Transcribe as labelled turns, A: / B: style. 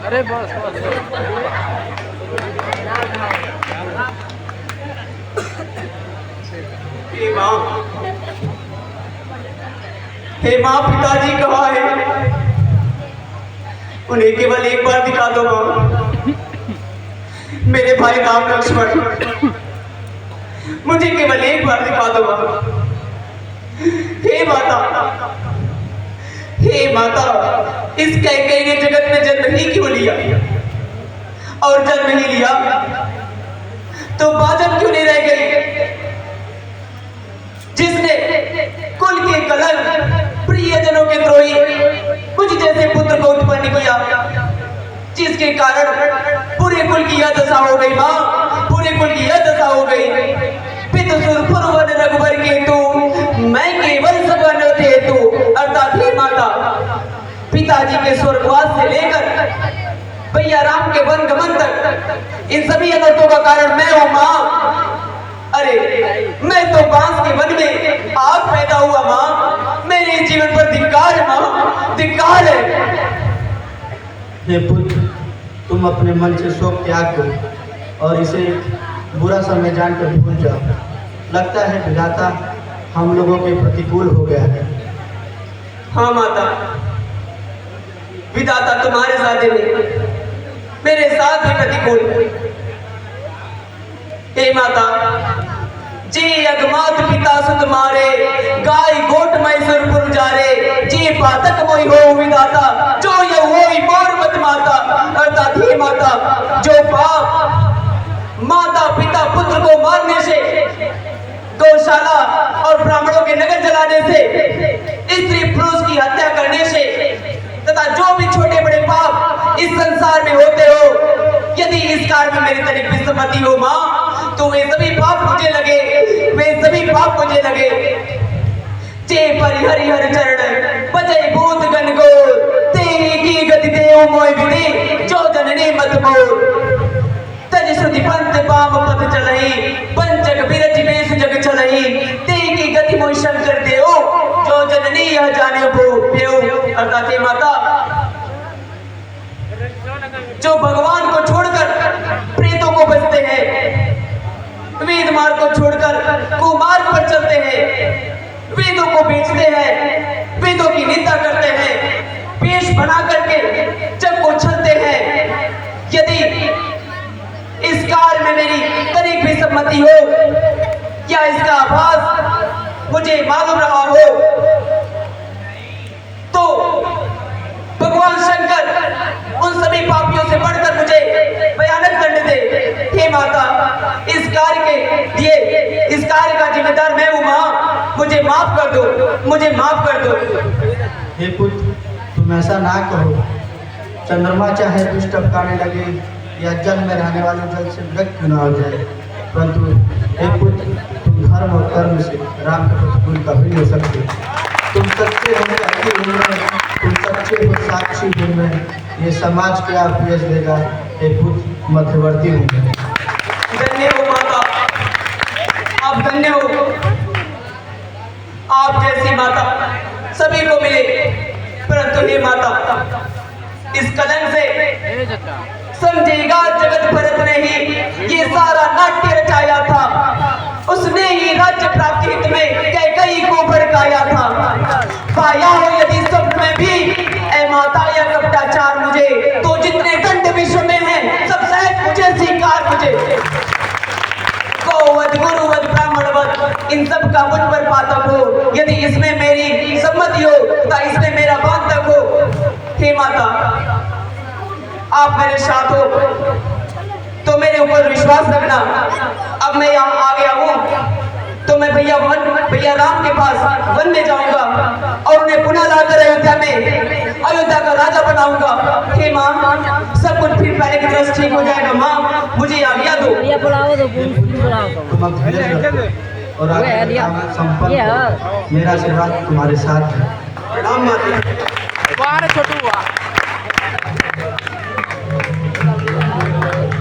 A: अरे बस बस
B: हे माँ, पिताजी कहाँ है? उन्हें केवल एक बार दिखा दो माँ। मेरे भाई राम लक्ष्मण, मुझे केवल एक बार दिखा दो माँ। हे माता, हे माता, इस कैकेयी ने जगत में जन्म ही क्यों लिया? और जन्म ही लिया तो बाजब क्यों नहीं रह गई? जिसने कुल के कलंक, प्रियजनों के द्रोही, कुछ जैसे पुत्र को उत्पन्न किया, जिसके कारण पूरे कुल की यह दशा हो गई माँ, पूरे कुल की यह दशा हो गई। पितृसुर पुरवन रघुबर के तू, मैं केवल सवन थे तू। अर्थात हे माता, पिताजी के स्वर्गवास से लेकर भैया राम के वन गमन तक इन सभी अनर्थों का कारण मैं हूँ माँ। अरे मैं तो बांस के वन में आग पैदा हुआ माँ। मेरे जीवन पर धिक्कार है माँ, धिक्कार है।
C: हे पुत्र, तुम अपने मन से शोक त्याग दो और इसे बुरा समय जानकर भूल जाओ। लगता है विधाता हम लोगों के प्रतिकूल हो गया है।
B: हाँ माता, विधाता तुम्हारे साथ ही नहीं, मेरे साथ भी प्रतिकूल। हे माता, जी अगमात पिता सुत मारे, गाय गोट मैसूरपुर जारे, जी पातक मोई हो विधाता, जो ये होई मोर मत माता। अर्थात हे माता, जो पाप माता पिता पुत्र को मारने से, गौशाला और ब्राह्मणों के नगर जलाने से, स्त्री पुरुष की हत्या करने से, तथा जो भी छोटे बड़े पाप इस संसार में होते हो, यदि इस कार्य में मेरी तनिक भी सम्मति हो माँ, तो वे सभी पाप मुझे लगे, वे सभी पाप मुझे लगे। जे परिहरि हर चरण बजय भूत गण गोर, तेरी की गति देव मोय विधि, जो जननी मत मोर। तज श्रुति पंथ पाप पथ चलही, पंचक बिरज बेस जग चलही, तेरी की गति मोय शंकर देव, जो जननी यह जाने भो। अर्थात हे माता, जो भगवान को छोड़कर प्रेतों को बचते हैं, वेद मार्ग को छोड़कर कुमार्ग पर चलते हैं, वेदों को बेचते हैं, वेदों की निंदा करते हैं, वेश बना करके जग को छलते हैं, यदि इस कार्य में मेरी तनिक भी सम्मति हो या इसका आभास मुझे मालूम रहा हो, तो भगवान शंकर उन सभी पापियों से बढ़कर मुझे भयानक दंड दे। हे माता, इस कार्य के दिए, इस कार्य का जिम्मेदार मैं हूँ माँ, मुझे माफ कर दो, मुझे माफ कर दो।
C: हे पुत्र, तुम ऐसा ना कहो। चंद्रमा चाहे दुष्ट टपकाने लगे या जल में रहने वाले जल से विरक्त क्यों ना हो जाए, परंतु हे पुत्र, तुम धर्म और कर्म से राम के प्रतिकूल कभी नहीं हो सकते। तुम सच्चे हो, तुम सच्चे हो, साक्षी हो मैं, ये समाज क्या उपदेश देगा। हे पुत्र, मध्यवर्ती हूँ।
B: धन्य हो माता, आप धन्य हो। आप जैसी माता सभी को मिले, परंतु हे माता, इस कलंक से समझेगा जगत भरत ने ही ये सारा नाट्य रचाया था। उसने ही राज्य प्राप्ति हित में कैकेयी को भड़काया था। पाया हो यदि स्वप्न में भी ऐ माता यह कपटाचार मुझे, तो जितने दंड विश्व में हैं सब सहित मुझे स्वीकार मुझे। गौवध गुरुवध ब्राह्मणवध इन सब का मुझ पर पातक हो, यदि इसमें मेरी सम्मति हो तो इसमें मेरा बांधक हो। हे माता, आप मेरे साथ हो तो मेरे ऊपर विश्वास रखना। अब मैं यहाँ आ गया हूँ तो मैं भैया राम के पास वन में जाऊंगा और उन्हें पुनः लाकर अयोध्या का राजा बनाऊंगा। हे माँ, सब कुछ फिर पहले की तरह ठीक हो जाएगा माँ, मुझे आज्ञा दो।
C: तुम अब धीरज रखो और आगे संपन्न मेरा आशीर्वाद तुम्हारे साथ है।
B: प्रणाम माता।
A: छोटू